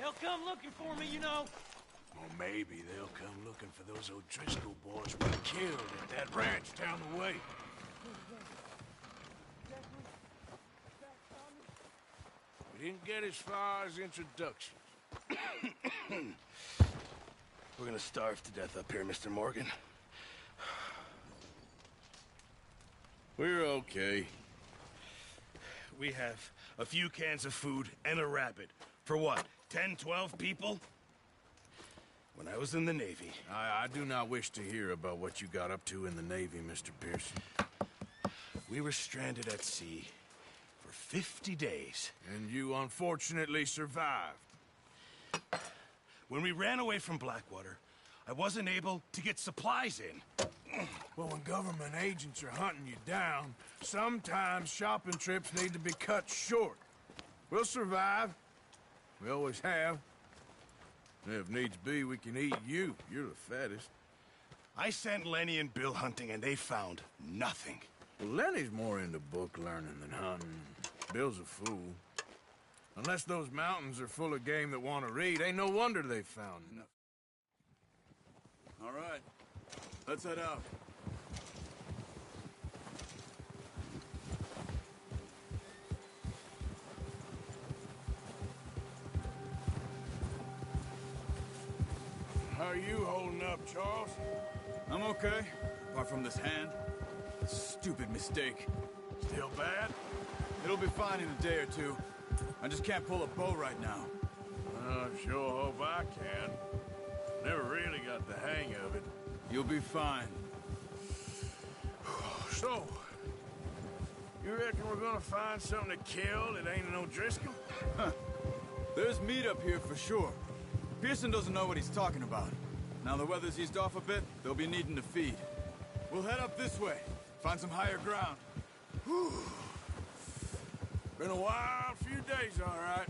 They'll come looking for me, you know. Or maybe they'll come looking for those O'Driscoll boys we killed at that ranch down the way. We didn't get as far as introductions. We're gonna starve to death up here, Mr. Morgan. We're okay. We have a few cans of food and a rabbit. For what, 10, 12 people? When I was in the Navy... I do not wish to hear about what you got up to in the Navy, Mr. Pearson. We were stranded at sea for 50 days. And you unfortunately survived. When we ran away from Blackwater, I wasn't able to get supplies in. Well, when government agents are hunting you down, sometimes shopping trips need to be cut short. We'll survive. We always have. If needs be, we can eat you. You're the fattest. I sent Lenny and Bill hunting, and they found nothing. Well, Lenny's more into book learning than hunting. Bill's a fool. Unless those mountains are full of game that want to read, ain't no wonder they found nothing. All right. Let's head out. How are you holding up, Charles? I'm okay, apart from this hand. Stupid mistake. Still bad? It'll be fine in a day or two. I just can't pull a bow right now. I sure hope I can. Never really got the hang of it. You'll be fine. So, you reckon we're gonna find something to kill that ain't an O'Driscoll? Huh. There's meat up here for sure. Pearson doesn't know what he's talking about. Now the weather's eased off a bit, they'll be needing to feed. We'll head up this way, find some higher ground. Whew. Been a wild few days, all right.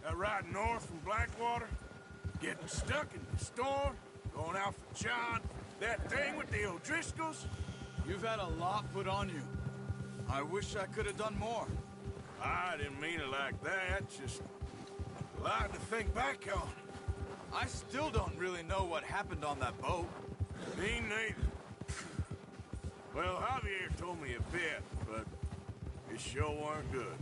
That ride north from Blackwater, getting stuck in the storm, going out for John, that thing with the O'Driscolls. You've had a lot put on you. I wish I could have done more. I didn't mean it like that, just a lot to think back on. I still don't really know what happened on that boat. Me neither. Well, Javier told me a bit, but it sure weren't good.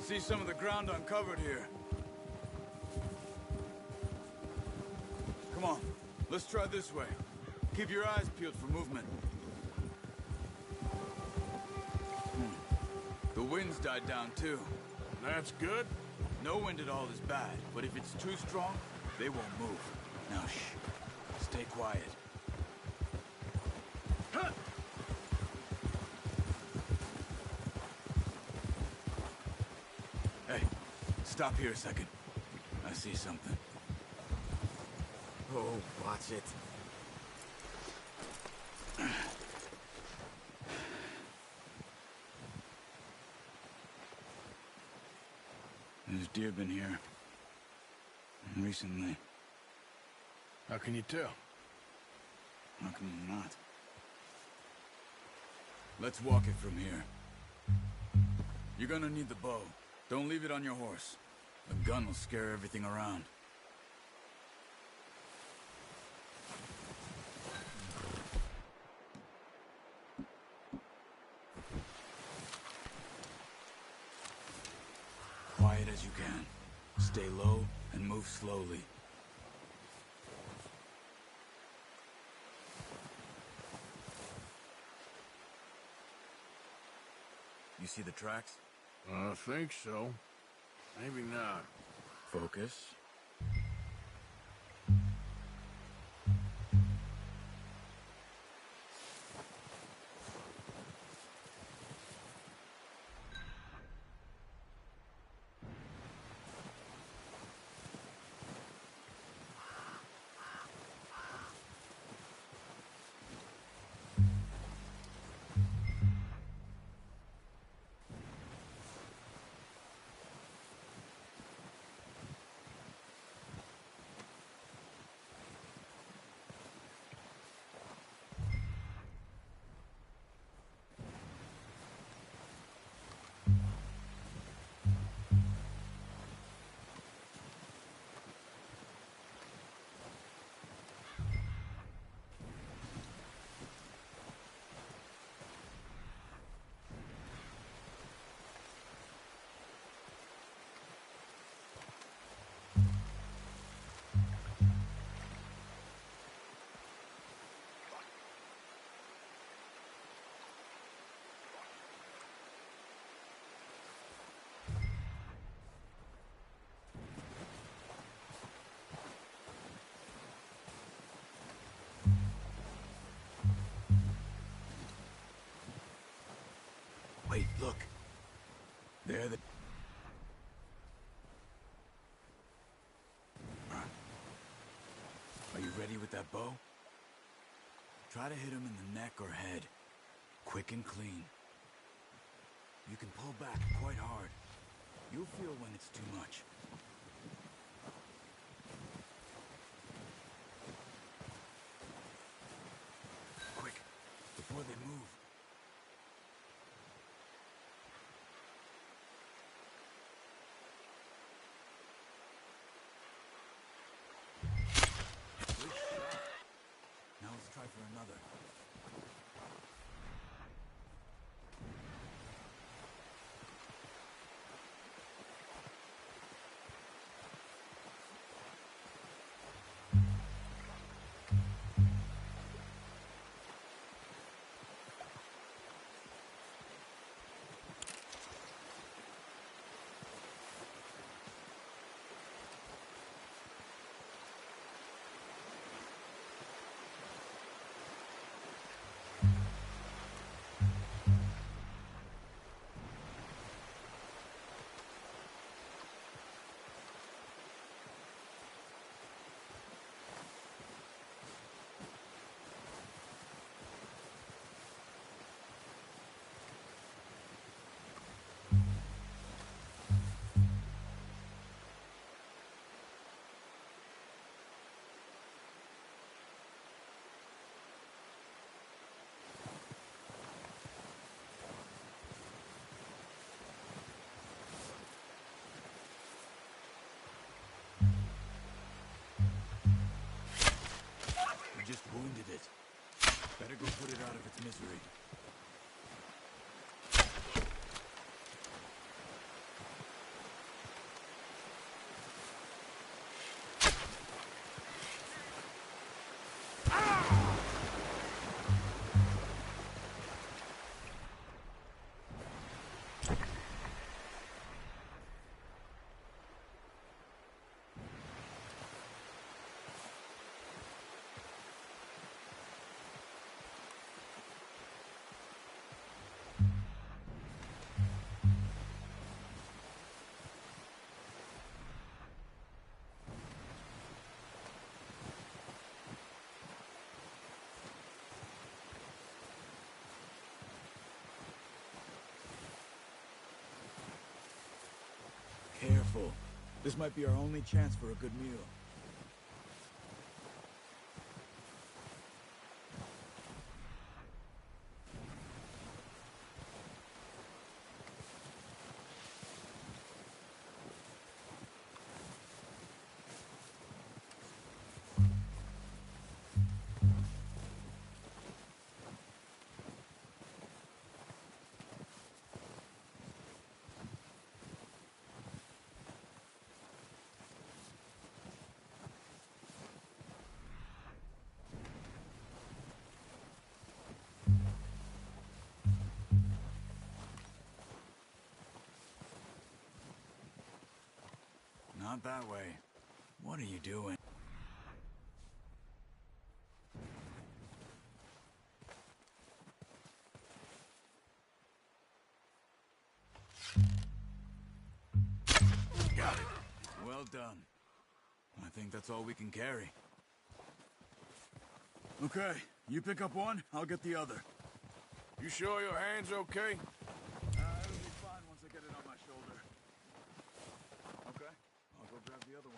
See some of the ground uncovered here. Come on, let's try this way. Keep your eyes peeled for movement. The wind's died down too. That's good. No wind at all is bad, but if it's too strong, they won't move. Now shh, stay quiet. Hey, stop here a second. I see something. Oh, watch it. There's deer been here. Recently. How can you tell? How can you not? Let's walk it from here. You're gonna need the bow. Don't leave it on your horse. The gun will scare everything around. Quiet as you can. Stay low and move slowly. You see the tracks? I think so. Maybe not. Focus. Wait, look. There the... Are you ready with that bow? Try to hit him in the neck or head. Quick and clean. You can pull back quite hard. You'll feel when it's too much. Quick, before they move. Now let's try for another. You just wounded it. Better go put it out of its misery. Careful. This might be our only chance for a good meal. not that way. What are you doing? Got it. Well done. I think that's all we can carry. Okay, you pick up one, I'll get the other. You sure your hand's okay? It'll be fine once I get it on my shoulder. Okay, I'll go grab the other one.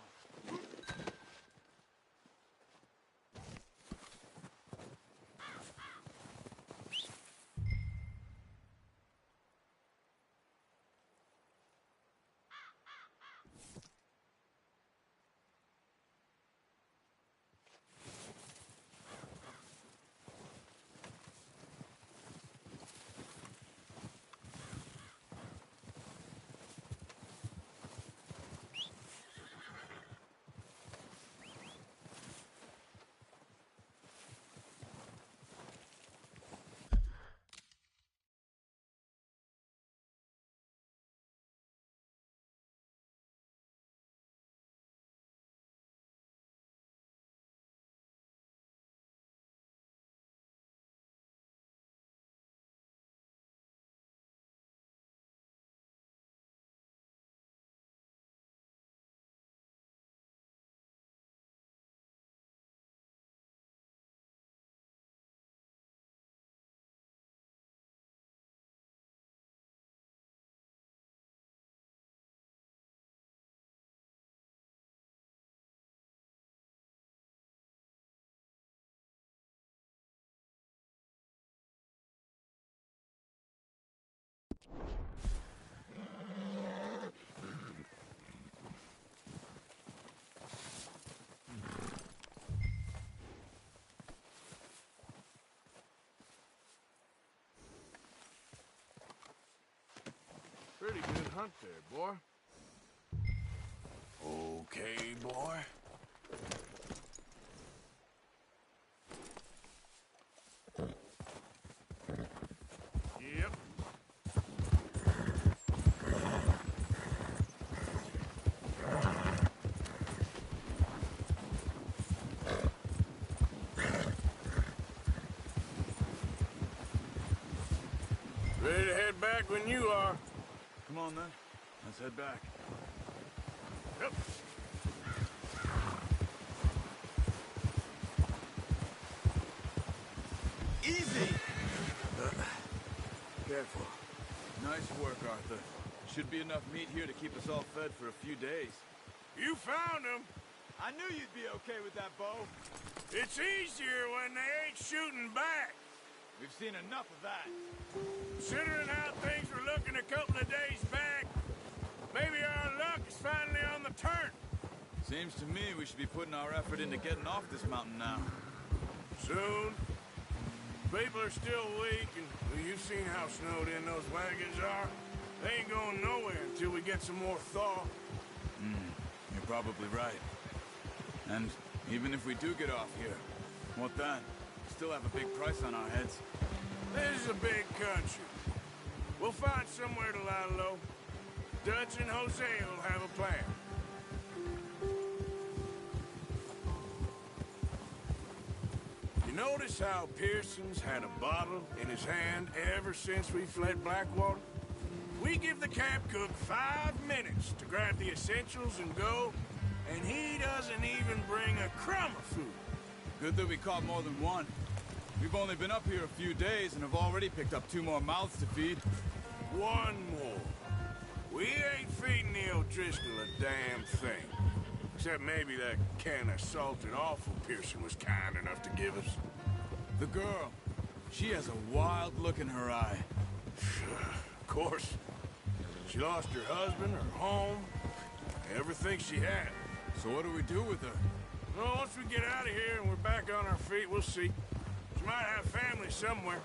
Pretty good hunt there, boy. Okay, boy. Yep. Ready to head back when you are. Come on then, let's head back. Yep. Easy! Careful. Nice work, Arthur. Should be enough meat here to keep us all fed for a few days. You found him. I knew you'd be okay with that bow. It's easier when they ain't shooting back. We've seen enough of that. Considering how things were looking a couple of days back, maybe our luck is finally on the turn. Seems to me we should be putting our effort into getting off this mountain now. Soon. People are still weak, and well, you've seen how snowed in those wagons are. They ain't going nowhere until we get some more thaw. You're probably right. And even if we do get off here, what then? We still have a big price on our heads. This is a big country. We'll find somewhere to lie low. Dutch and Jose will have a plan. You notice how Pearson's had a bottle in his hand ever since we fled Blackwater? We give the camp cook 5 minutes to grab the essentials and go, and he doesn't even bring a crumb of food. Good that we caught more than one. We've only been up here a few days and have already picked up 2 more mouths to feed. One more. We ain't feeding the O'Driscoll a damn thing. Except maybe that can of salted offal Pearson was kind enough to give us. The girl, she has a wild look in her eye. Of course. She lost her husband, her home, everything she had. So what do we do with her? Well, once we get out of here and we're back on our feet, we'll see. She might have family somewhere.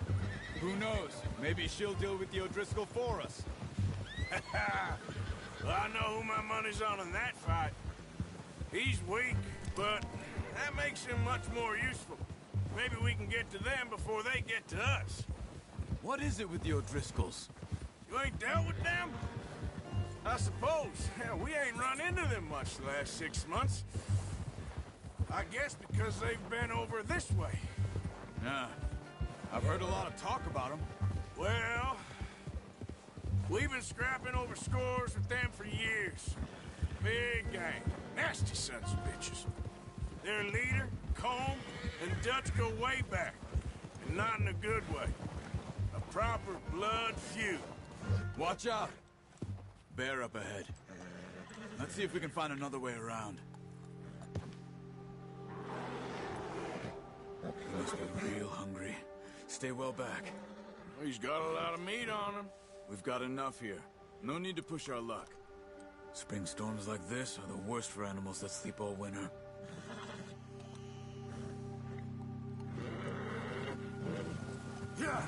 Who knows? Maybe she'll deal with the O'Driscoll for us. Well, I know who my money's on in that fight. He's weak, but that makes him much more useful. Maybe we can get to them before they get to us. What is it with the O'Driscolls? You ain't dealt with them? I suppose. Hell, we ain't run into them much the last 6 months. I guess because they've been over this way. Yeah. I've heard a lot of talk about them. Well, we've been scrapping over scores with them for years. Big gang. Nasty sons of bitches. Their leader, Combe, and Dutch go way back. And not in a good way. A proper blood feud. Watch out! Bear up ahead. Let's see if we can find another way around. He must be real hungry. Stay well back. He's got a lot of meat on him. We've got enough here. No need to push our luck. Spring storms like this are the worst for animals that sleep all winter. Yeah.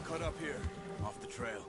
Cut up here, off the trail.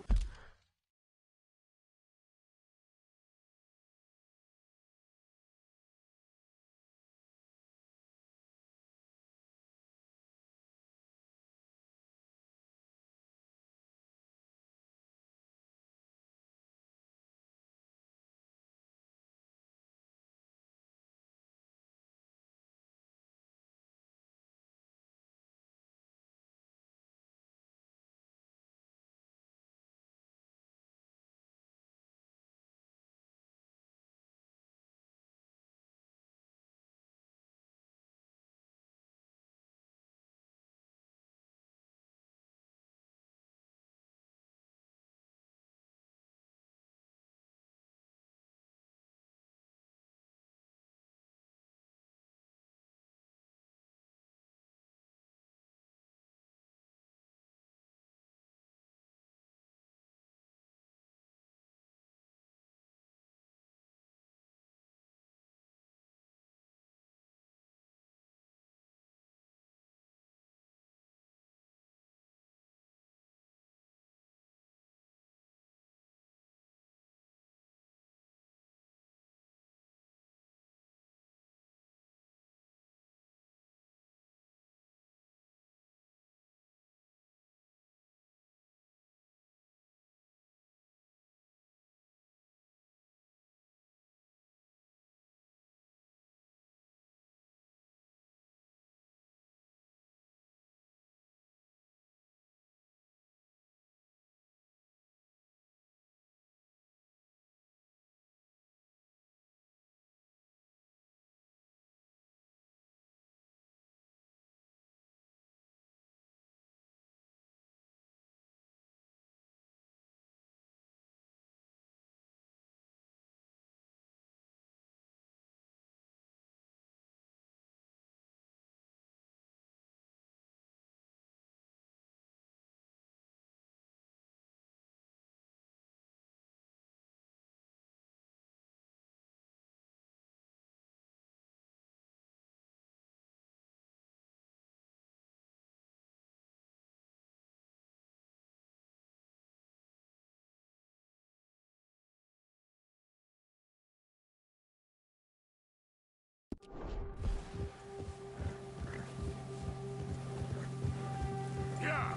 Yeah.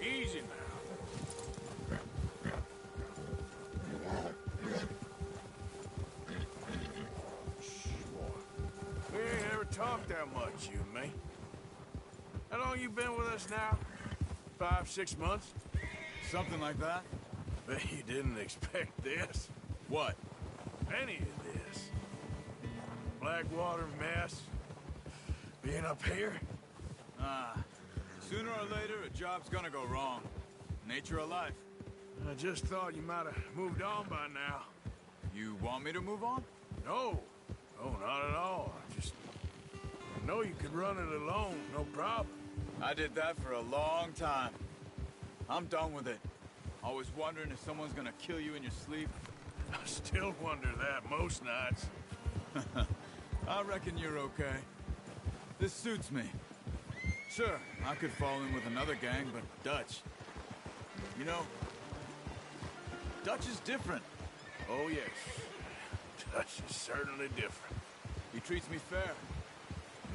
Easy now. Shh, boy. We ain't ever talked that much, you and me. How long you been with us now? 5, 6 months? Something like that? Bet you didn't expect this. What? Any of this. Blackwater mess. Being up here. Sooner or later, a job's gonna go wrong. Nature of life. I just thought you might have moved on by now. You want me to move on? No. No, not at all. I know you could run it alone, no problem. I did that for a long time. I'm done with it. Always wondering if someone's gonna kill you in your sleep. I still wonder that most nights. I reckon you're okay. This suits me. Sure, I could fall in with another gang, but Dutch, You know, Dutch is different. Oh, yes. Dutch is certainly different. He treats me fair.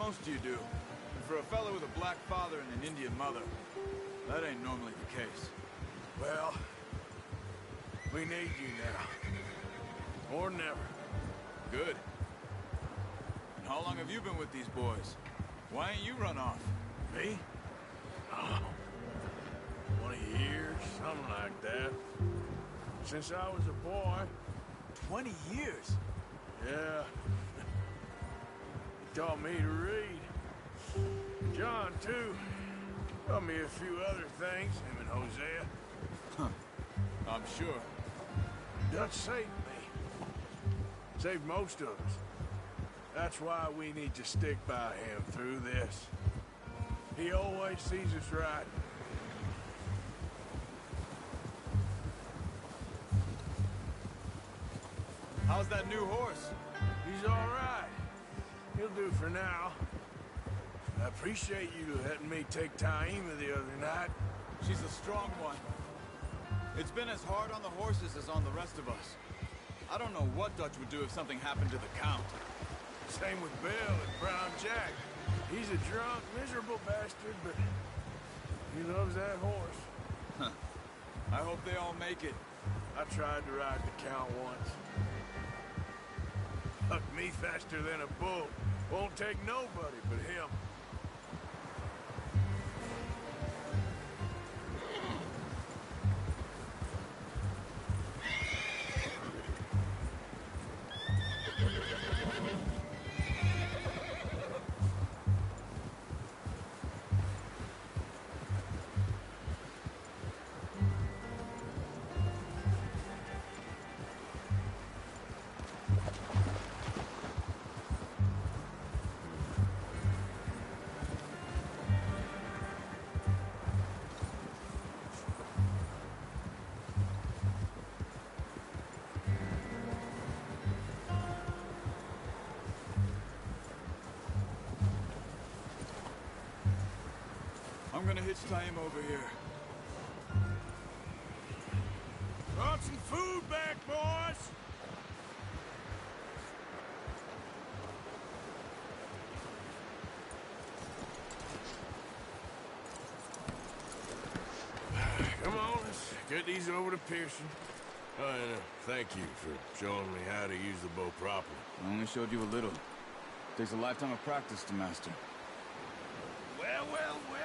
Most of you do. And for a fellow with a black father and an Indian mother, that ain't normally the case. Well, we need you now. More than ever. Good. And how long have you been with these boys? Why ain't you run off? Me? Oh, 20 years, something like that. Since I was a boy. 20 years? Yeah. He taught me to read. John, too. Taught me a few other things, him and Hosea. Huh. I'm sure. Dutch saved me. Saved most of us. That's why we need to stick by him through this. He always sees us right. How's that new horse? He's all right. He'll do for now. I appreciate you letting me take Taima the other night. She's a strong one. It's been as hard on the horses as on the rest of us. I don't know what Dutch would do if something happened to the Count. Same with Bill and Brown Jack. He's a drunk, miserable bastard, but he loves that horse. Huh. I hope they all make it. I tried to ride the Count once. Hucked me faster than a bull. Won't take nobody but him. I'm gonna hitch Taima over here. Brought some food back, boys! Come on, let's get these over to Pearson. Oh, and thank you for showing me how to use the bow properly. I only showed you a little. Takes a lifetime of practice to master. Well, well, well.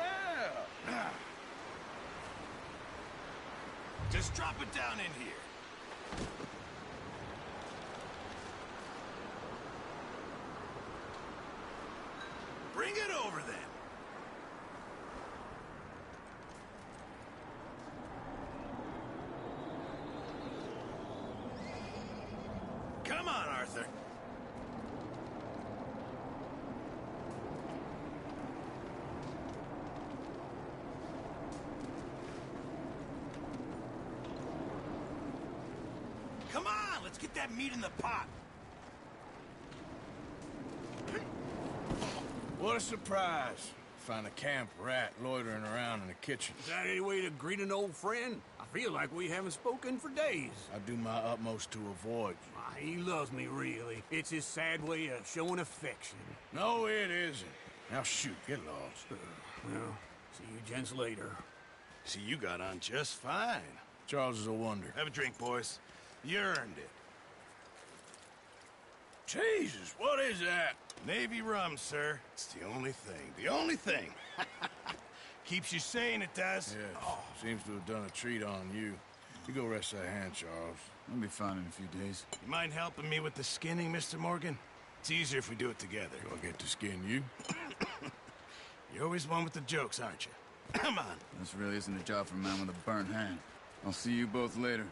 Just drop it down in here. Bring it over then. Come on, Arthur. Come on, let's get that meat in the pot. What a surprise. Find a camp rat loitering around in the kitchen. Is that any way to greet an old friend? I feel like we haven't spoken for days. I do my utmost to avoid you. Ah, he loves me, really. It's his sad way of showing affection. No, it isn't. Now shoot, get lost. Well, see you gents later. See, you got on just fine. Charles is a wonder. Have a drink, boys. You earned it. Jesus, what is that? Navy rum, sir. It's the only thing. The only thing. Keeps you sane, it does. Yes, seems to have done a treat on you. You go rest that hand, Charles. I'll be fine in a few days. You mind helping me with the skinning, Mr. Morgan? It's easier if we do it together. Do I get to skin you? You're always one with the jokes, aren't you? Come on. This really isn't a job for a man with a burnt hand. I'll see you both later.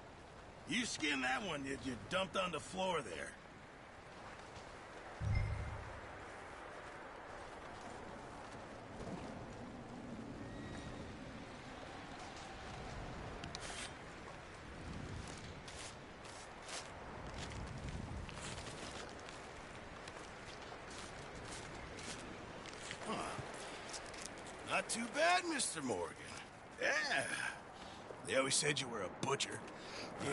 You skin that one you dumped on the floor there. Not too bad, Mr. Morgan. Yeah. They always said you were a butcher.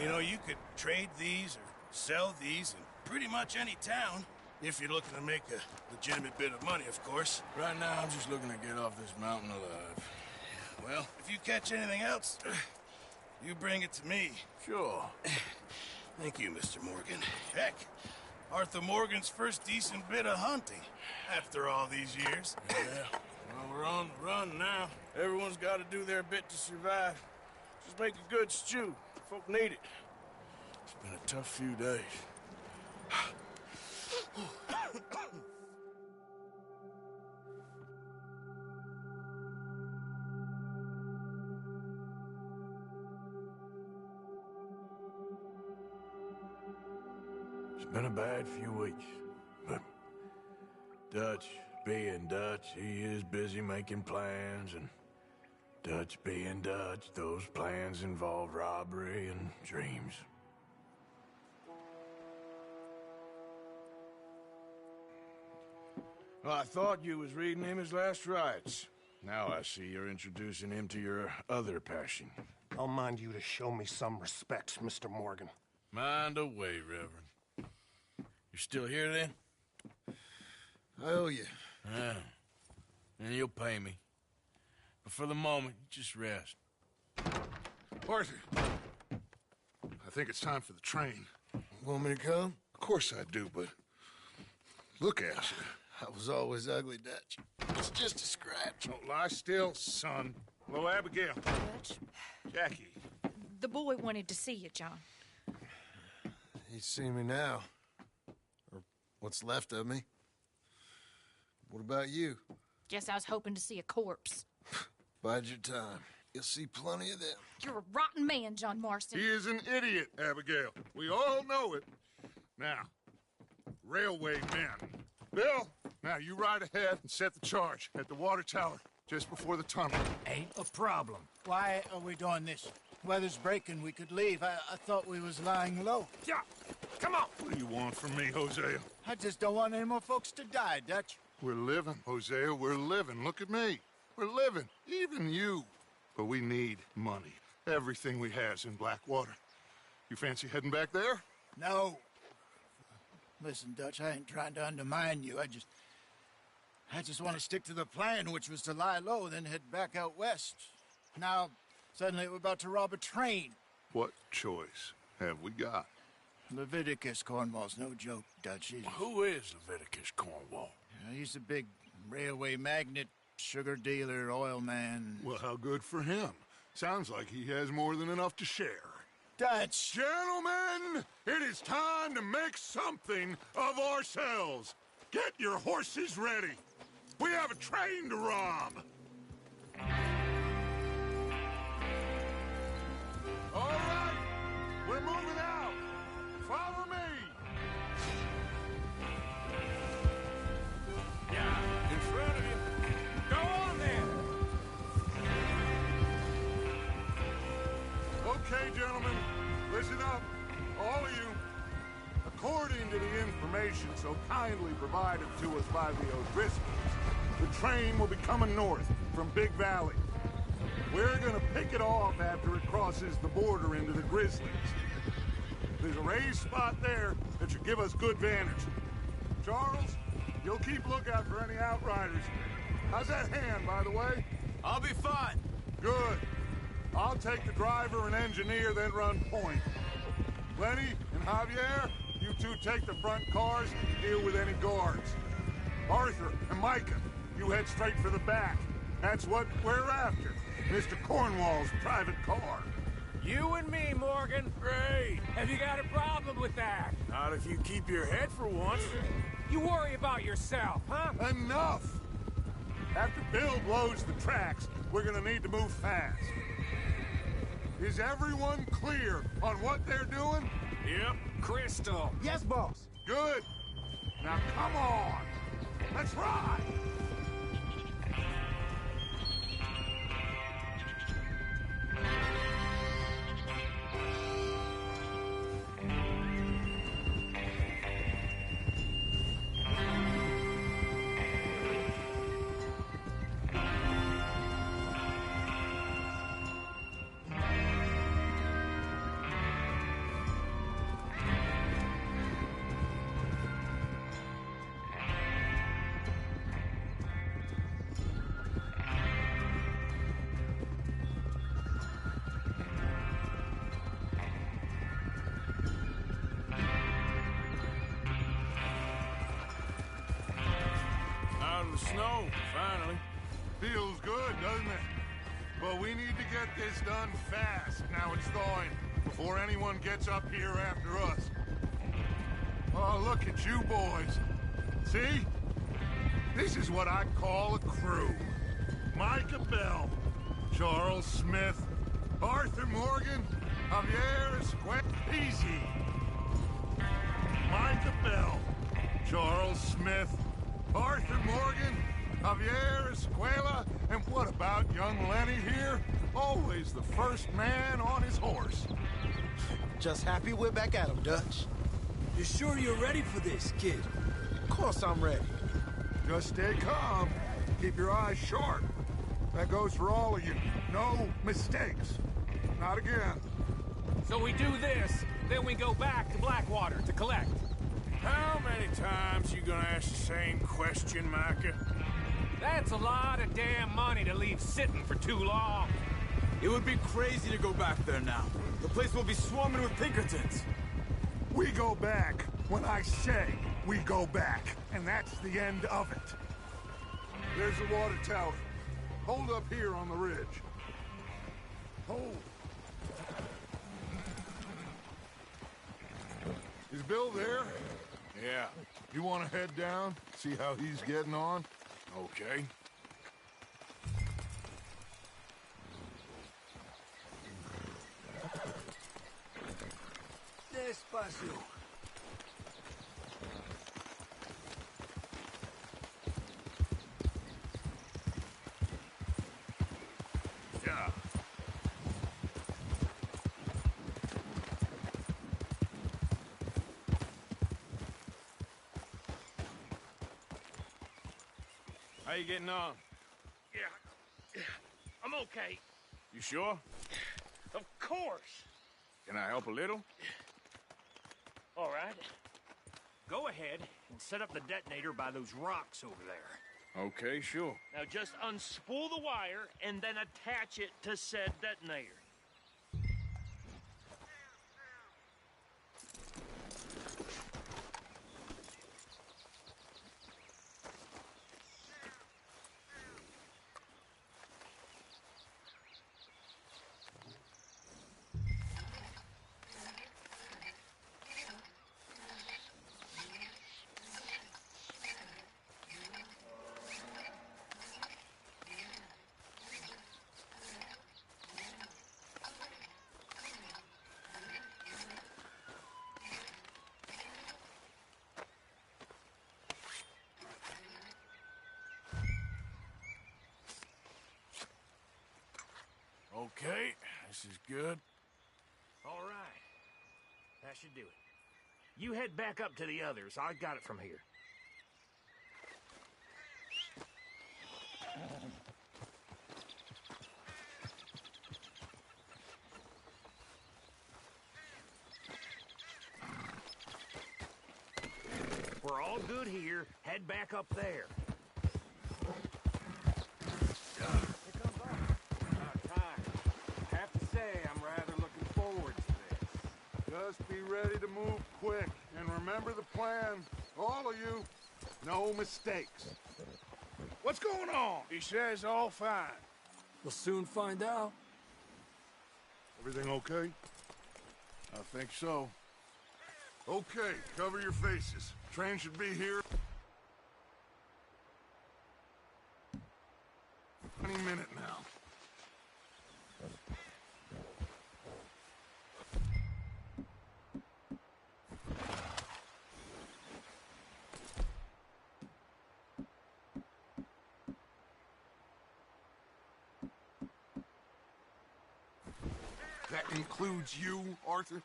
You know, you could trade these or sell these in pretty much any town. If you're looking to make a legitimate bit of money, of course. Right now, I'm just looking to get off this mountain alive. Well, if you catch anything else, you bring it to me. Sure. Thank you, Mr. Morgan. Heck, Arthur Morgan's first decent bit of hunting after all these years. Yeah. Well, we're on the run now. Everyone's got to do their bit to survive. Just make a good stew. Folk need it. It's been a tough few days. It's been a bad few weeks, but Dutch being Dutch, he is busy making plans, and Dutch being Dutch, those plans involve robbery and dreams. Well, I thought you was reading him his last rites. Now I see you're introducing him to your other passion. I'll mind you to show me some respect, Mr. Morgan. Mind away, Reverend. You still here, then? I owe you. Yeah. And you'll pay me. But for the moment, just rest. Arthur, I think it's time for the train. Want me to come? Of course I do, but look at you. I was always ugly, Dutch. It's just a scratch. Don't lie still, son. Hello, Abigail. Dutch, Jackie. the boy wanted to see you, John. He's seen me now. Or what's left of me. What about you? Guess I was hoping to see a corpse. Bide your time. You'll see plenty of them. You're a rotten man, John Marston. He is an idiot, Abigail. We all know it. Now, railway men. Bill, now you ride ahead and set the charge at the water tower just before the tunnel. Ain't a problem. Why are we doing this? Weather's breaking. We could leave. I thought we was lying low. Yeah, come on. What do you want from me, Hosea? I just don't want any more folks to die, Dutch. We're living, Hosea. We're living. Look at me. We're living. Even you. But we need money. Everything we has in Blackwater. You fancy heading back there? No. Listen, Dutch, I ain't trying to undermine you. I just want to stick to the plan, which was to lie low, then head back out west. Now, suddenly we're about to rob a train. What choice have we got? Leviticus Cornwall's no joke, Dutch. Who is Leviticus Cornwall? He's a big railway magnate, sugar dealer, oil man. Well, how good for him. Sounds like he has more than enough to share. Dutch! Gentlemen, it is time to make something of ourselves. Get your horses ready. We have a train to rob. All right, we're moving out. Follow me. Yeah, in front of you. Go on then. Okay, gentlemen, listen up, all of you. According to the information so kindly provided to us by the O'Driscolls, the train will be coming north from Big Valley. We're gonna pick it off after it crosses the border into the Grizzlies. There's a raised spot there that should give us good vantage. Charles, you'll keep lookout for any outriders. How's that hand, by the way? I'll be fine. Good. I'll take the driver and engineer, then run point. Lenny and Javier, you two take the front cars and deal with any guards. Arthur and Micah, you head straight for the back. That's what we're after. Mr. Cornwall's private car. You and me, Morgan. Great. Have you got a problem with that? Not if you keep your head for once. You worry about yourself, huh? Enough! After Bill blows the tracks, we're gonna need to move fast. Is everyone clear on what they're doing? Yep. Crystal. Yes, boss. Good. Now come on. Let's ride. snow, finally. Feels good, doesn't it? But we need to get this done fast. Now it's thawing, before anyone gets up here after us. Oh, look at you boys. See? This is what I call a crew. Micah Bell, Charles Smith, Arthur Morgan, Javier Esquet. Easy. Micah Bell, Charles Smith, Arthur Morgan, Javier Escuela, and what about young Lenny here? Always the first man on his horse. Just happy we're back at him, Dutch. You sure you're ready for this, kid? Of course I'm ready. Just stay calm. Keep your eyes sharp. That goes for all of you. No mistakes. Not again. So we do this, then we go back to Blackwater to collect. How many times you gonna ask the same question, Micah? That's a lot of damn money to leave sitting for too long. It would be crazy to go back there now. The place will be swarming with Pinkertons. We go back when I say we go back, and that's the end of it. There's the water tower. Hold up here on the ridge. Hold. Is Bill there? Yeah. You want to head down, see how he's getting on? Okay. Despacio. Yeah. How you getting on? Yeah, I'm okay. You sure? Of course. Can I help a little? All right. Go ahead and set up the detonator by those rocks over there. Okay, sure. Now just unspool the wire and then attach it to said detonator. Okay, this is good. All right. That should do it. You head back up to the others. I got it from here. We're all good here. Head back up there. Just be ready to move quick, and remember the plan. All of you, no mistakes. What's going on? He says all fine. We'll soon find out. Everything okay? I think so. Okay, cover your faces. Train should be here any minute now. That includes you, Arthur?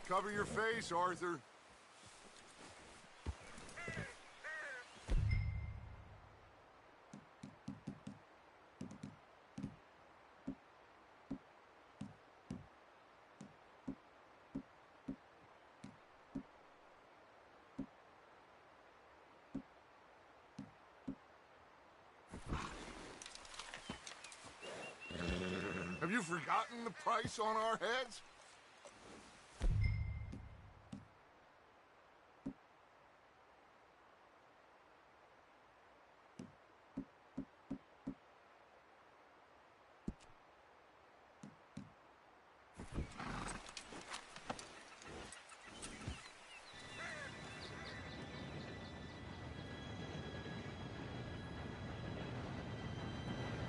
Cover your face, Arthur. you forgotten the price on our heads?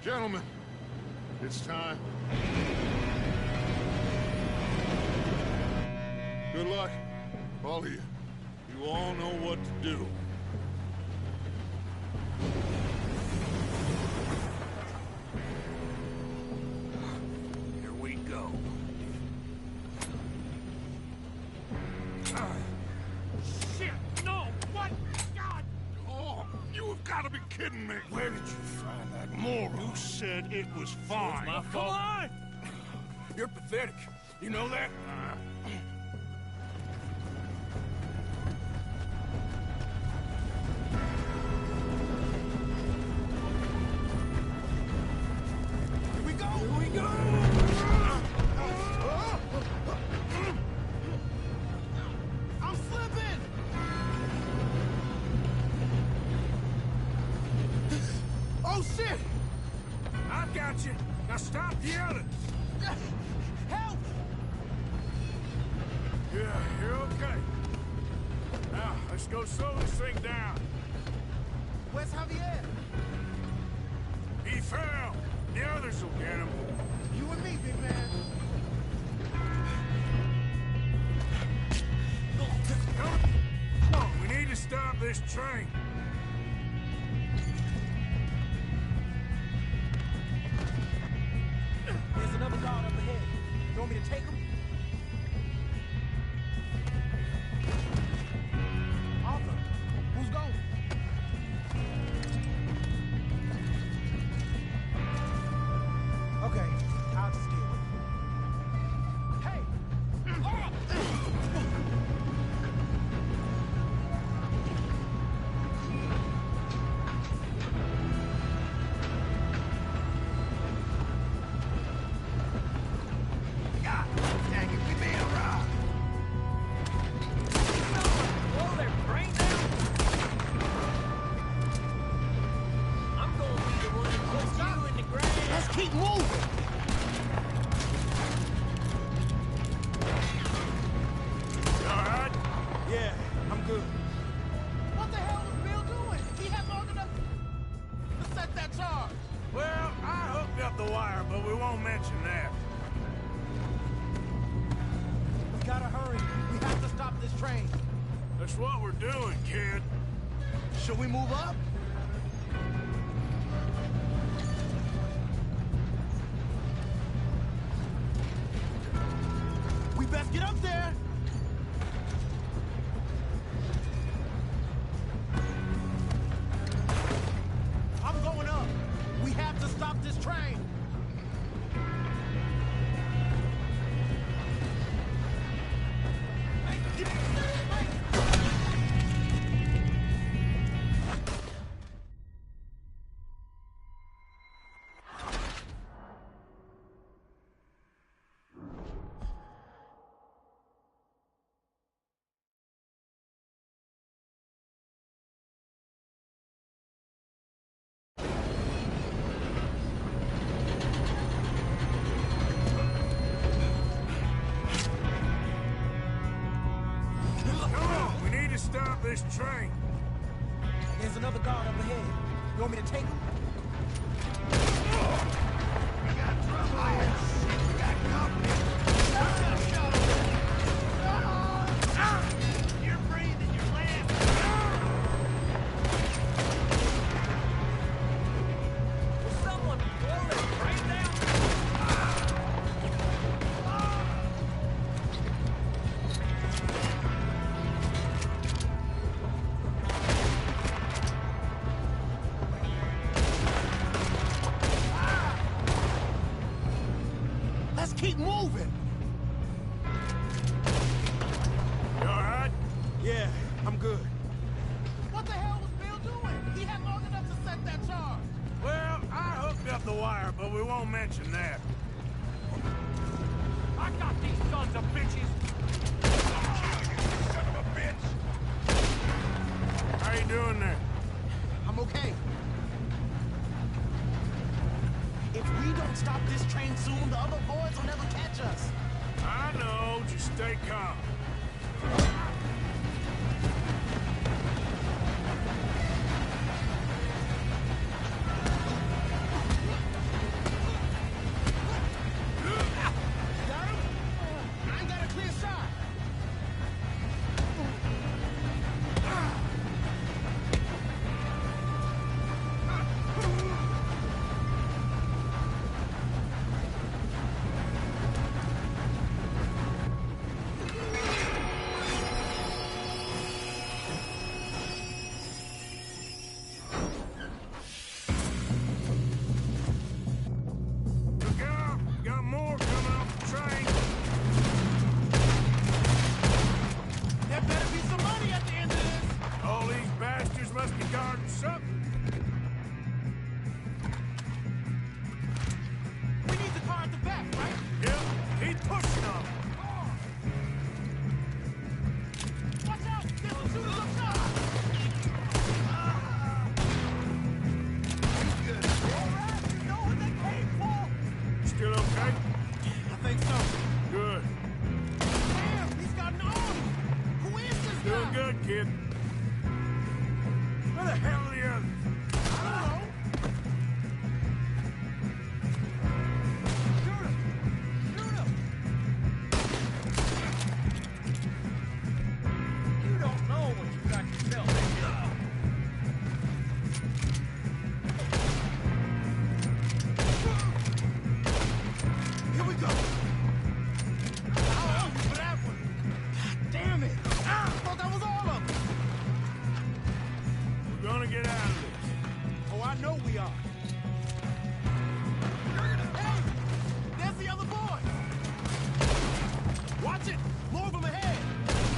Gentlemen, it's time. Good luck, all of you. You all know what to do. Here we go. Shit! No! What? God! Oh, you have got to be kidding me! Where did you find that moron? You said it was fine. My fault. Come on! You're pathetic. You know that? Here we go! Here we go! I'm slipping! Oh, shit! I got you. Now stop yelling. Help! Yeah, you're okay. Now, let's go slow this thing down. Where's Javier? He fell. The others will get him. You and me, big man. Come on, we need to stop this train. There's another guard up ahead. You want me to take him? Arthur, who's going? Okay, I'll just deal with it. Hey! God dang it, we made a rock. Blow their brains out? I'm gonna be the one that puts you in the ground. Let's keep moving! You all right? Yeah, I'm good. What the hell was Bill doing? He had long enough to set that charge. Well, I hooked up the wire, but we won't mention that. We gotta hurry. We have to stop this train. That's what we're doing, kid. Should we move up? We best get up there. I'm going up. We have to stop this train. Hey, get it. Come on, we need to stop this train. There's another guard up ahead. You want me to take him? We got trouble. Oh, shit, we got company. You're breathing, you're laughing. Will someone blow their brains out? Let's keep moving. You all right? Yeah, I'm good. What the hell was Bill doing? He had long enough to set that charge. Well, I hooked up the wire, but we won't mention that. these sons of bitches! Son of a bitch! How you doing there? I'm okay. If we don't stop this train soon, the other boys will never catch us. I know, just stay calm. Got him? I ain't got a clear shot. Look out! Got more coming off the train. There better be some money at the end of this. All these bastards must be guarding something. We need the car at the back, right? Yep, he's pushing on. Watch out! There's a shooter up top! All right, you know what they came for? Still okay? I think so. Good. Damn, he's got an arm! Who is this guy? Doing good, kid. Where the hell are the others? I don't know. Shoot him! Shoot him! You don't know what you got yourself into. Here we go. I'll help you for that one. God damn it! I thought that was all of them. We're gonna get out of this. Oh, I know we are. Hey! There's the other boys! Watch it! More of them ahead!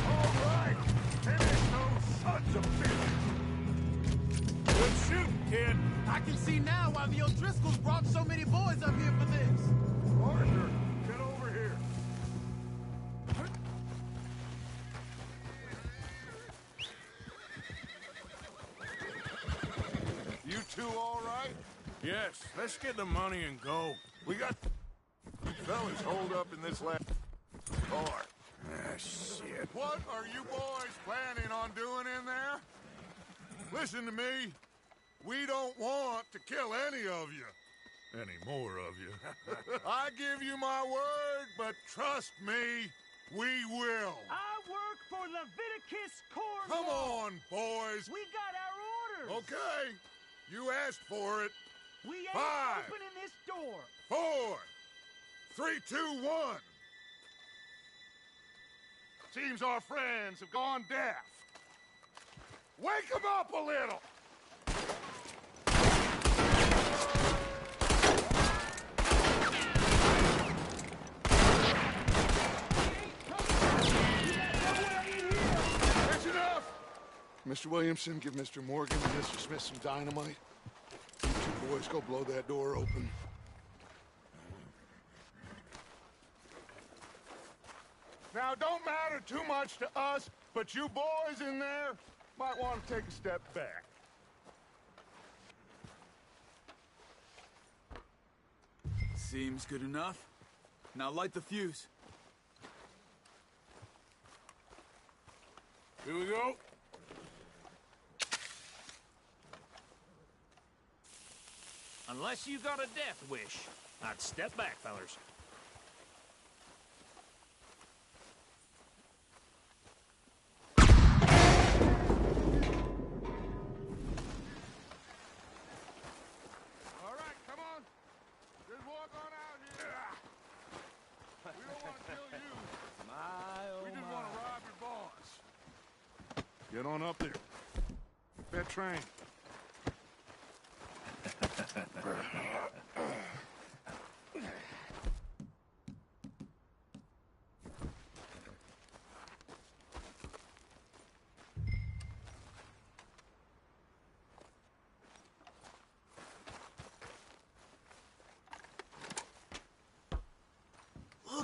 All right. Finish those sons of bitches. Good shooting, kid. I can see now why the O'Driscolls brought so many boys up here for this. Arthur, get over here. You two all right? Yes, let's get the money and go. We got fellas holed up in this last car. Ah, shit. What are you boys planning on doing in there? Listen to me. We don't want to kill any of you. Any more of you. I give you my word, but trust me, we will. I work for Leviticus Corps. Come on, boys. We got our orders. Okay. You asked for it. We ain't 5, opening this door. 4, 3, 2, 1. Seems our friends have gone deaf. Wake them up a little. That's enough. Mr. Williamson, give Mr. Morgan and Mr. Smith some dynamite. You two boys go blow that door open. Now, don't matter too much to us, but you boys in there might want to take a step back. Seems good enough. Now light the fuse. Here we go. Unless you got a death wish, I'd step back, fellers. All right, come on. Just walk on out here. We don't want to kill you. We just want to rob your boss. Get on up there. That train.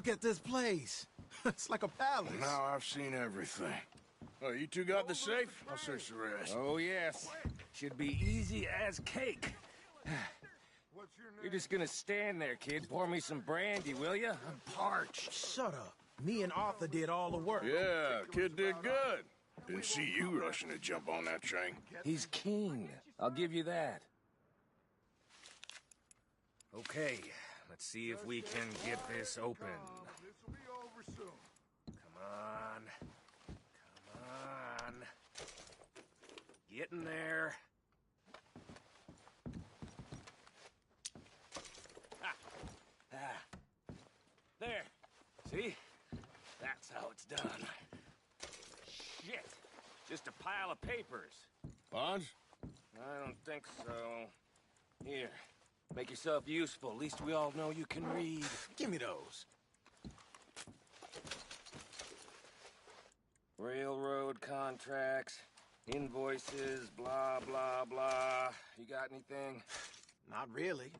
Look at this place. It's like a palace. Now I've seen everything. Oh, you two got the safe? I'll search the rest. Oh, yes. Should be easy as cake. What's your name? You're just gonna stand there, kid. Pour me some brandy, will you? I'm parched. Shut up. Me and Arthur did all the work. Yeah, kid did good. Didn't see you rushing to jump on that train. He's king. I'll give you that. Okay, let's see if we can get this open. This'll be over soon. Come on. Come on. Get in there. There. See? That's how it's done. Shit. Just a pile of papers. Bonds? I don't think so. Here. Make yourself useful. At least we all know you can read. Give me those. Railroad contracts, invoices, blah, blah, blah. You got anything? Not really.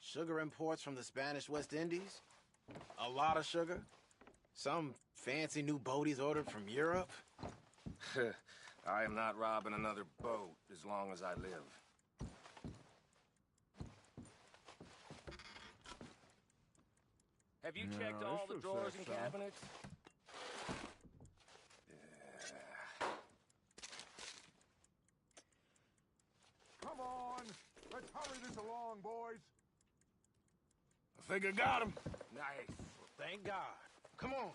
Sugar imports from the Spanish West Indies. A lot of sugar. Some fancy new boat he's ordered from Europe. I am not robbing another boat as long as I live. Have you checked all the drawers and cabinets? Come on. Let's hurry this along, boys. I think I got him. Nice. Thank God. Come on.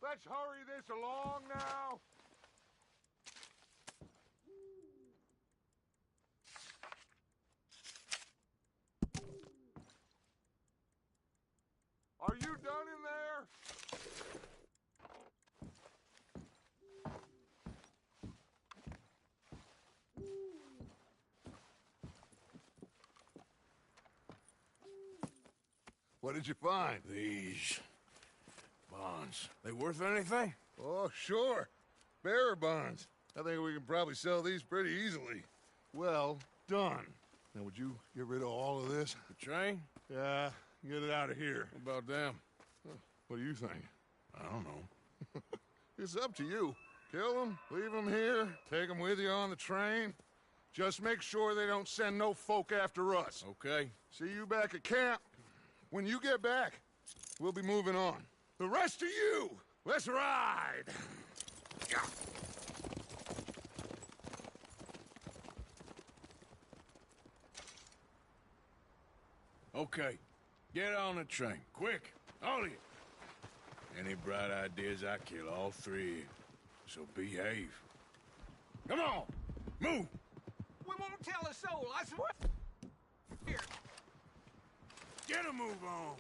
Let's hurry this along now. Are you done in there? What did you find? These bonds. They worth anything? Oh, sure. Bearer bonds. I think we can probably sell these pretty easily. Well done. Now, would you get rid of all of this? The train? Yeah, get it out of here. What about them? What do you think? I don't know. It's up to you. Kill them, leave them here, take them with you on the train. Just make sure they don't send no folk after us. Okay. See you back at camp. When you get back, we'll be moving on. The rest of you, let's ride! Okay. Get on the train. Quick. All of you. Any bright ideas, I kill all three of you. So behave. Come on! Move! We won't tell a soul, I swear. Here. Get a move on!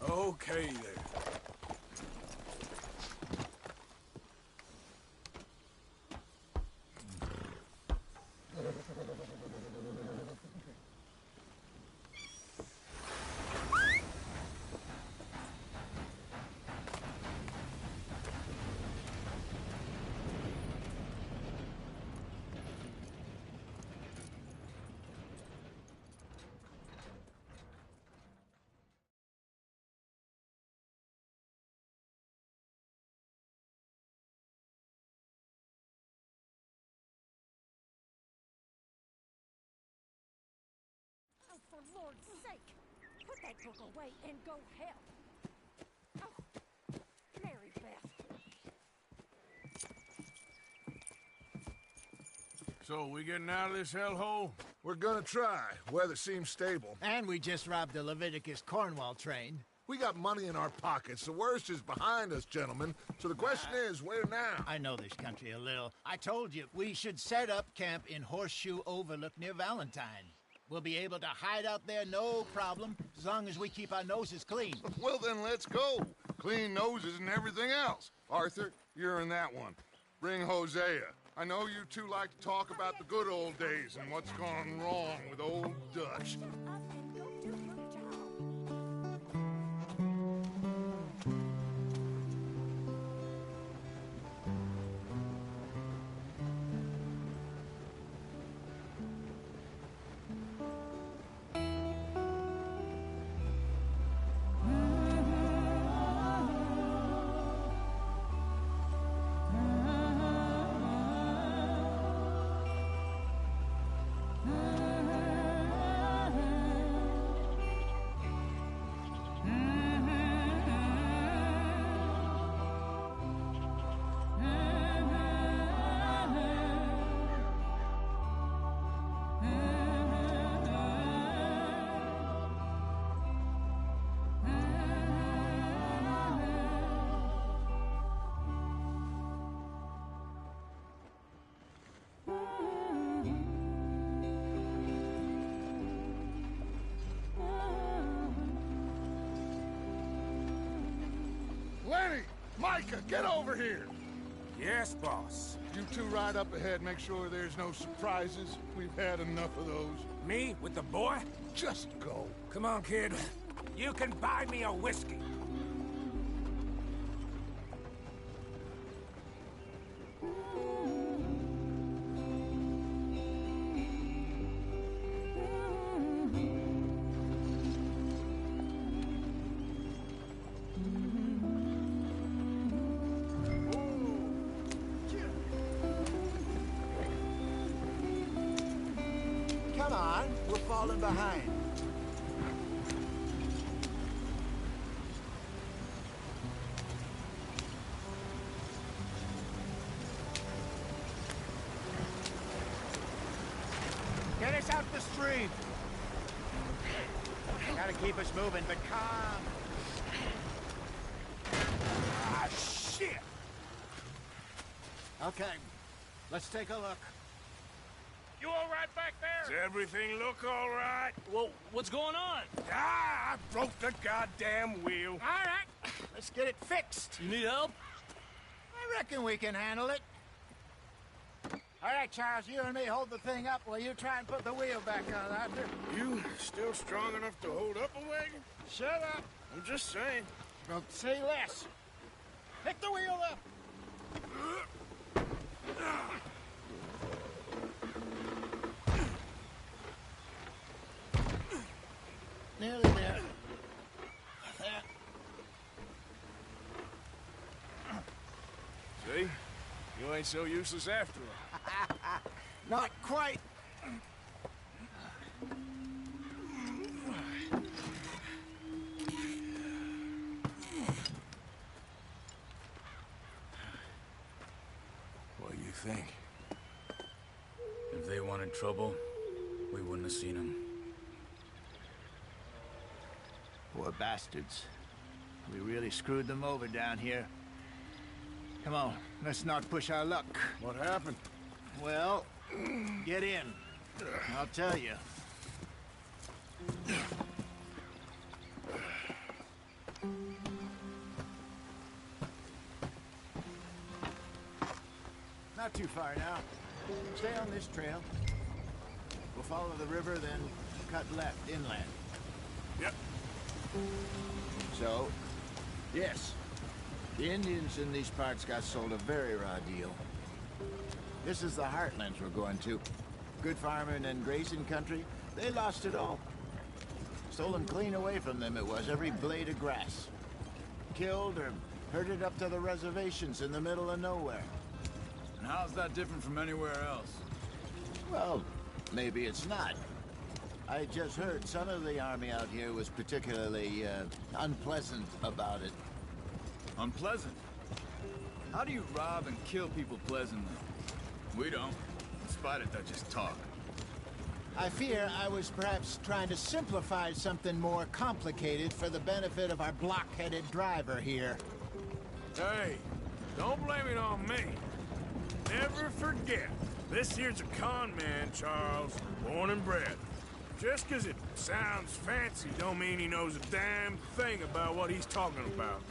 Okay there. Oh, for Lord's sake! Put that book away and go help! Oh, Mary Beth. So, we getting out of this hellhole? We're gonna try. Weather seems stable. And we just robbed the Leviticus Cornwall train. We got money in our pockets. The worst is behind us, gentlemen. So the question is, where now? I know this country a little. I told you, we should set up camp in Horseshoe Overlook near Valentine. We'll be able to hide out there, no problem, as long as we keep our noses clean. Well, then let's go. Clean noses and everything else. Arthur, you're in that one. Bring Hosea. I know you two like to talk about the good old days and what's gone wrong with old Dutch. Lenny! Micah, get over here! Yes, boss. You two ride up ahead, make sure there's no surprises. We've had enough of those. Me with the boy? Just go. Come on, kid. You can buy me a whiskey. Come on, we're falling behind. Get us out the stream. Gotta keep us moving, but calm. Ah, shit! Okay, let's take a look. You all right back there? Does everything look all right? Well, what's going on? Ah, I broke the goddamn wheel. All right, let's get it fixed. You need help? I reckon we can handle it. All right, Charles, you and me hold the thing up while you try and put the wheel back on, Arthur. You still strong enough to hold up a wagon? Shut up. I'm just saying. Don't say less. Pick the wheel up. Nearly there. There. See? You ain't so useless after all. Not quite. What do you think? If they wanted trouble, we wouldn't have seen them. Poor bastards. We really screwed them over down here. Come on, let's not push our luck. What happened? Well, get in. I'll tell you. Not too far now. Stay on this trail. We'll follow the river, then cut left inland. Yep. So, yes, the Indians in these parts got sold a very raw deal. This is the heartlands we're going to. Good farming and grazing country, they lost it all. Stolen clean away from them it was, every blade of grass. Killed or herded up to the reservations in the middle of nowhere. And how's that different from anywhere else? Well, maybe it's not. I just heard some of the army out here was particularly, unpleasant about it. Unpleasant? How do you rob and kill people pleasantly? We don't. Spider Dutch's talk. I fear I was perhaps trying to simplify something more complicated for the benefit of our block-headed driver here. Hey, don't blame it on me. Never forget, this here's a con man, Charles, born and bred. Just 'cause it sounds fancy don't mean he knows a damn thing about what he's talking about.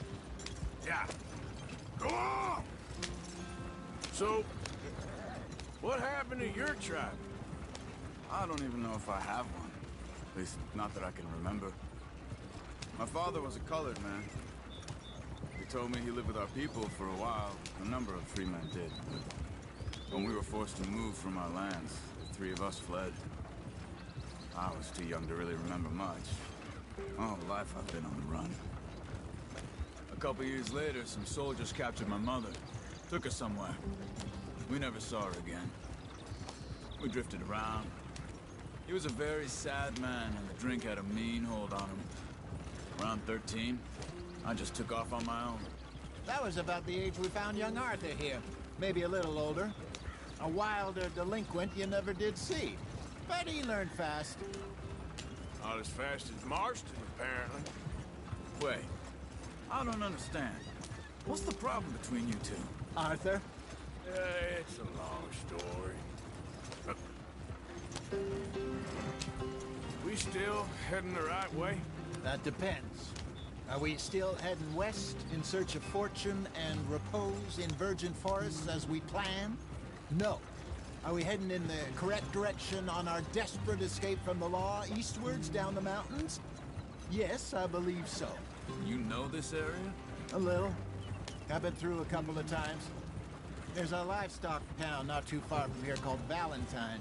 Yeah. Go on! So, what happened to your tribe? I don't even know if I have one. At least, not that I can remember. My father was a colored man. He told me he lived with our people for a while. A number of free men did. But when we were forced to move from our lands, the three of us fled. I was too young to really remember much. All life I've been on the run. A couple years later, some soldiers captured my mother. Took her somewhere. We never saw her again. We drifted around. He was a very sad man, and the drink had a mean hold on him. Around 13, I just took off on my own. That was about the age we found young Arthur here. Maybe a little older. A wilder delinquent you never did see. But he learned fast. Not as fast as Marston, apparently. Wait, I don't understand. What's the problem between you two? Arthur? It's a long story. We still heading the right way? That depends. Are we still heading west in search of fortune and repose in virgin forests as we planned? No. Are we heading in the correct direction on our desperate escape from the law eastwards down the mountains? Yes, I believe so. You know this area? A little. I've been through a couple of times. There's a livestock town not too far from here called Valentine.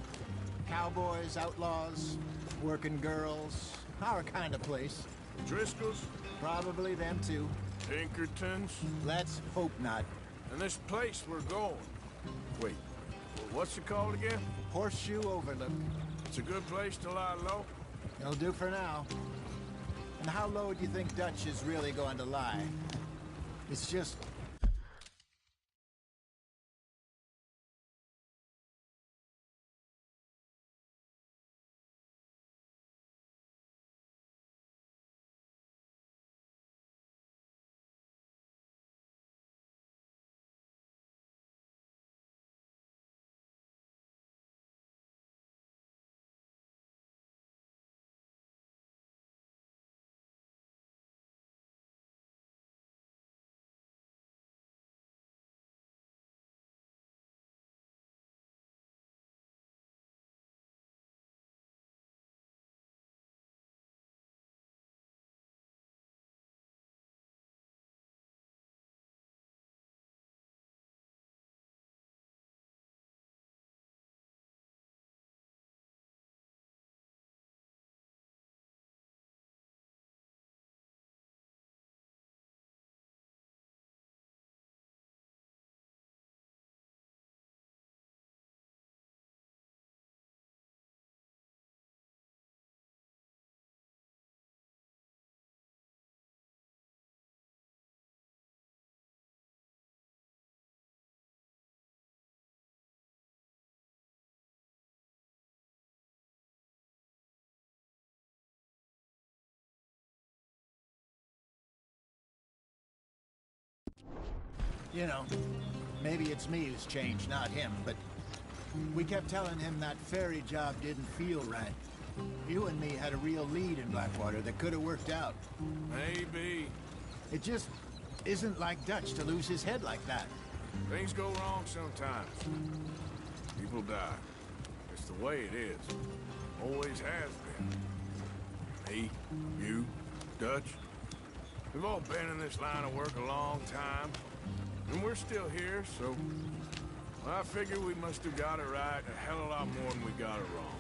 Cowboys, outlaws, working girls, our kind of place. Driscoll's? Probably them too. Pinkertons? Let's hope not. And this place we're going. Wait, what's it called again? Horseshoe Overlook. It's a good place to lie low? It'll do for now. And how low do you think Dutch is really going to lie? It's just... You know, maybe it's me who's changed, not him, but we kept telling him that ferry job didn't feel right. You and me had a real lead in Blackwater that could have worked out. Maybe. It just isn't like Dutch to lose his head like that. Things go wrong sometimes. People die. It's the way it is. Always has been. Me, you, Dutch. We've all been in this line of work a long time. And we're still here, so... Well, I figure we must have got it right a hell of a lot more than we got it wrong.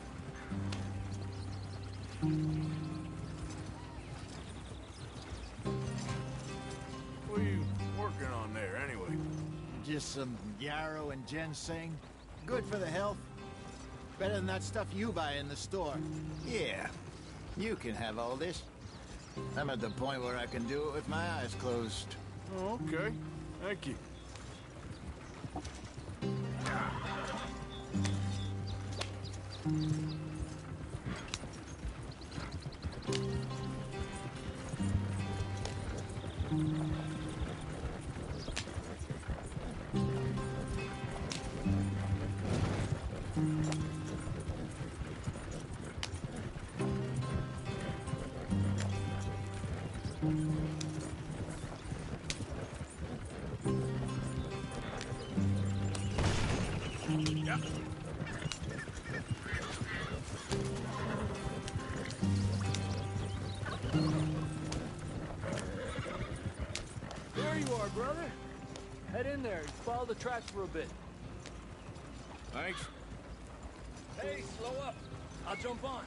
What are you working on there, anyway? Just some yarrow and ginseng. Good for the health. Better than that stuff you buy in the store. Yeah, you can have all this. I'm at the point where I can do it with my eyes closed. Oh, okay. Thank you. There you are, brother. Head in there and follow the tracks for a bit. Thanks. Hey, slow up. I'll jump on.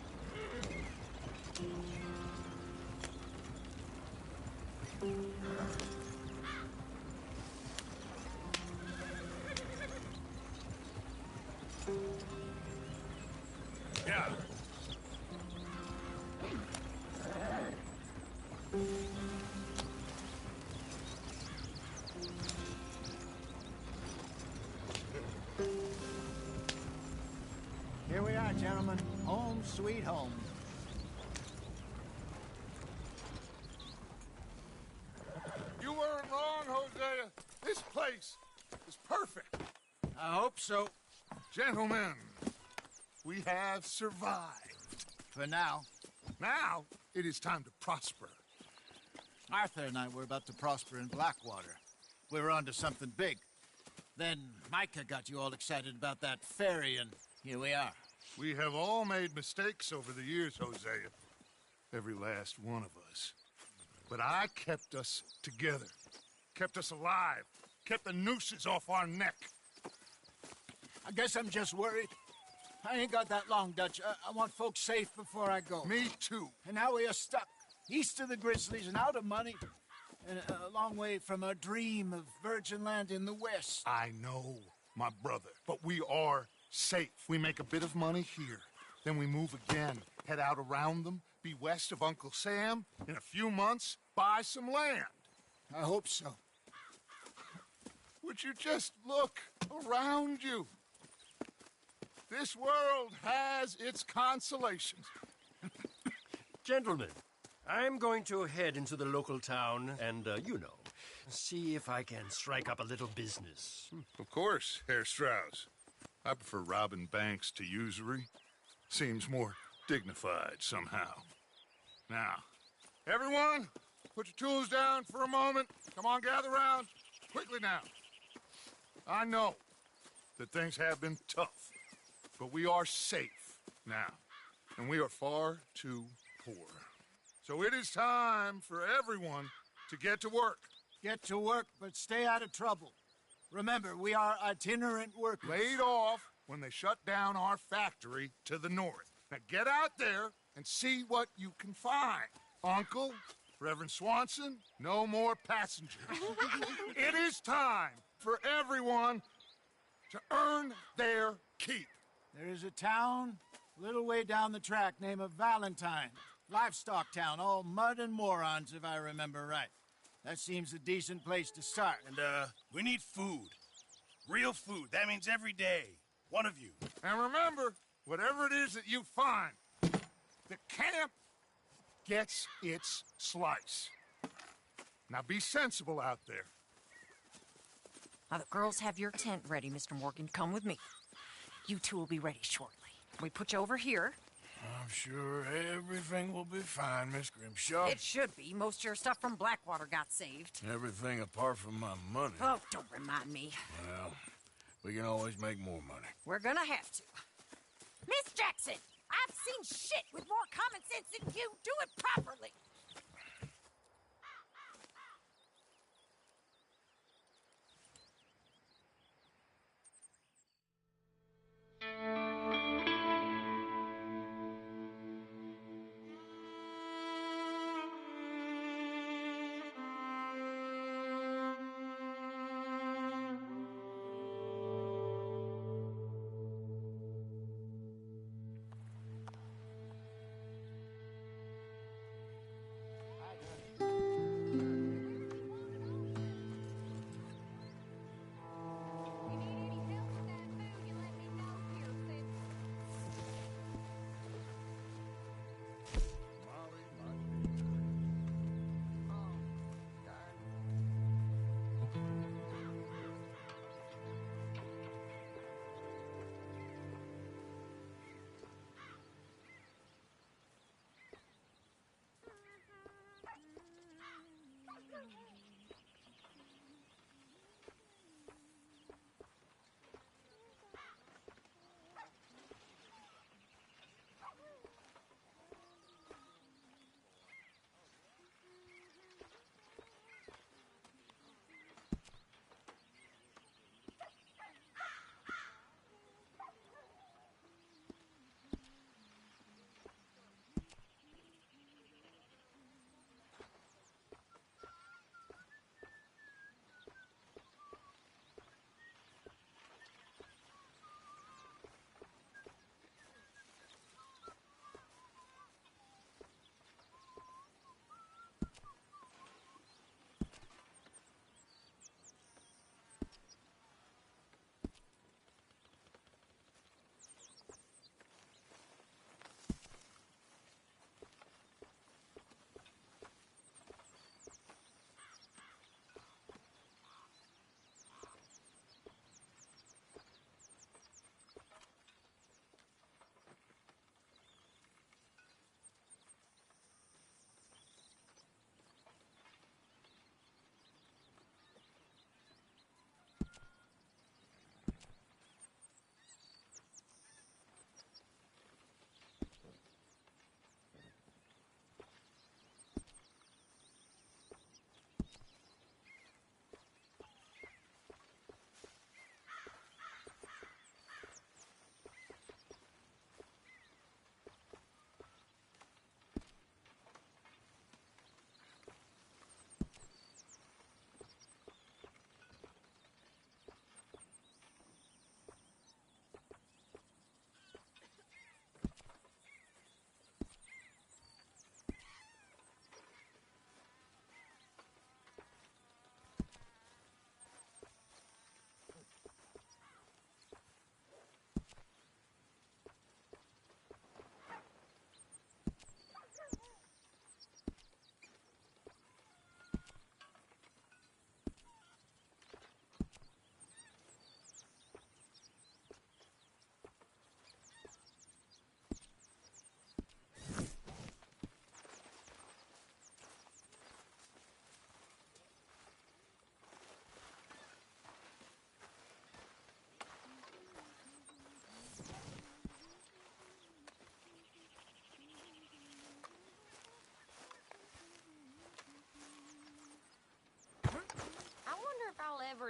Yeah. Here we are, gentlemen. Home sweet home. You weren't wrong, Hosea. This place is perfect. I hope so. Gentlemen, we have survived. For now. Now, it is time to prosper. Arthur and I were about to prosper in Blackwater. We were onto something big. Then Micah got you all excited about that ferry, and here we are. We have all made mistakes over the years, Hosea. Every last one of us. But I kept us together. Kept us alive. Kept the nooses off our neck. I guess I'm just worried. I ain't got that long, Dutch. I want folks safe before I go. Me too. And now we are stuck, east of the Grizzlies and out of money, and a long way from our dream of virgin land in the west. I know, my brother, but we are safe. We make a bit of money here, then we move again, head out around them, be west of Uncle Sam, in a few months, buy some land. I hope so. Would you just look around you? This world has its consolations. Gentlemen, I'm going to head into the local town and, see if I can strike up a little business. Of course, Herr Strauss. I prefer robbing banks to usury. Seems more dignified somehow. Now, everyone, put your tools down for a moment. Come on, gather round. Quickly now. I know that things have been tough, but we are safe now, and we are far too poor. So it is time for everyone to get to work. Get to work, but stay out of trouble. Remember, we are itinerant workers. Laid off when they shut down our factory to the north. Now get out there and see what you can find. Uncle, Reverend Swanson, no more passengers. It is time for everyone to earn their keep. There is a town a little way down the track named Valentine. Livestock town, all mud and morons, if I remember right. That seems a decent place to start. And, we need food. Real food. That means every day. One of you. And remember, whatever it is that you find, the camp gets its slice. Now be sensible out there. Now the girls have your tent ready, Mr. Morgan. Come with me. You two will be ready shortly. We put you over here. I'm sure everything will be fine, Miss Grimshaw. It should be. Most of your stuff from Blackwater got saved. Everything apart from my money. Oh, don't remind me. Well, we can always make more money. We're gonna have to. Miss Jackson, I've seen shit with more common sense than you. Do it properly.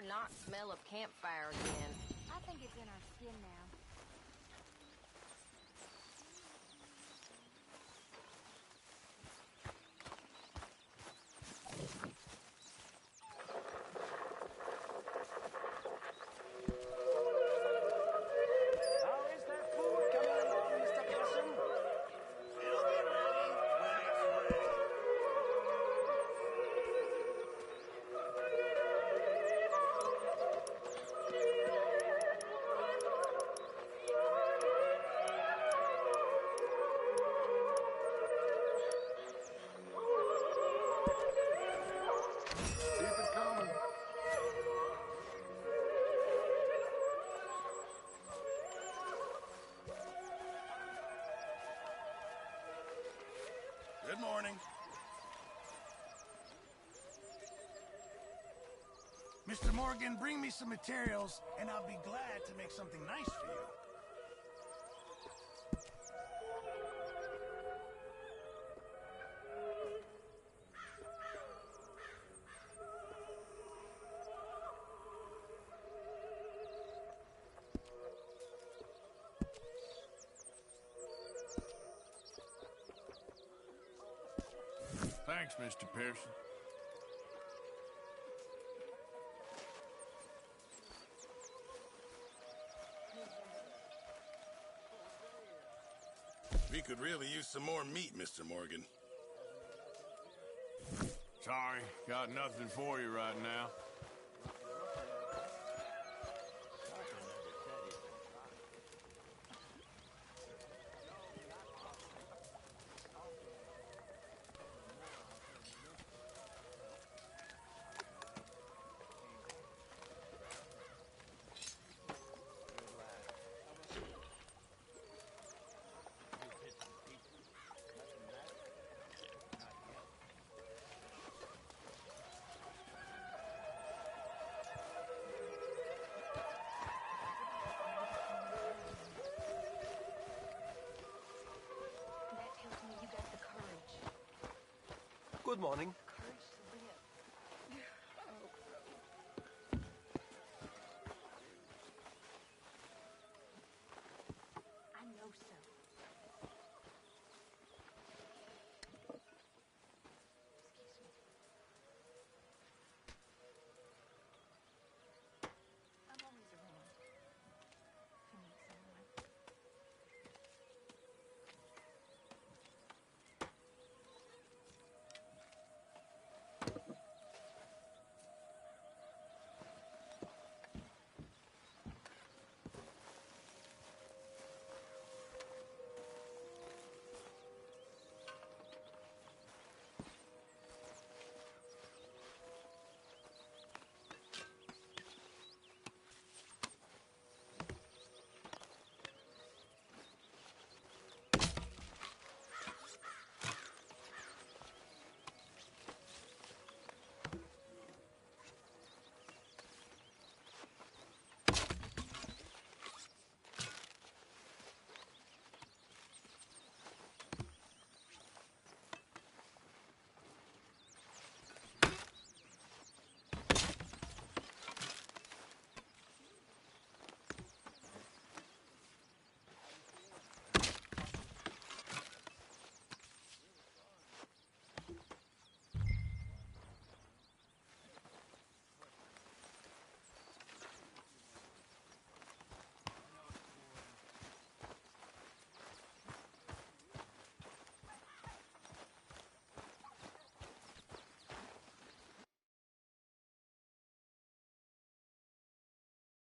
not smell of campfire again. I think it's in our skin now. How is that food coming along, Mr. Pearson? It'll be ready when it's ready. Keep it coming. Good morning. Mr. Morgan, bring me some materials, and I'll be glad to make something nice for you. Thanks, Mr. Pearson. We could really use some more meat, Mr. Morgan. Sorry, got nothing for you right now. That tells me you got the courage. Good morning.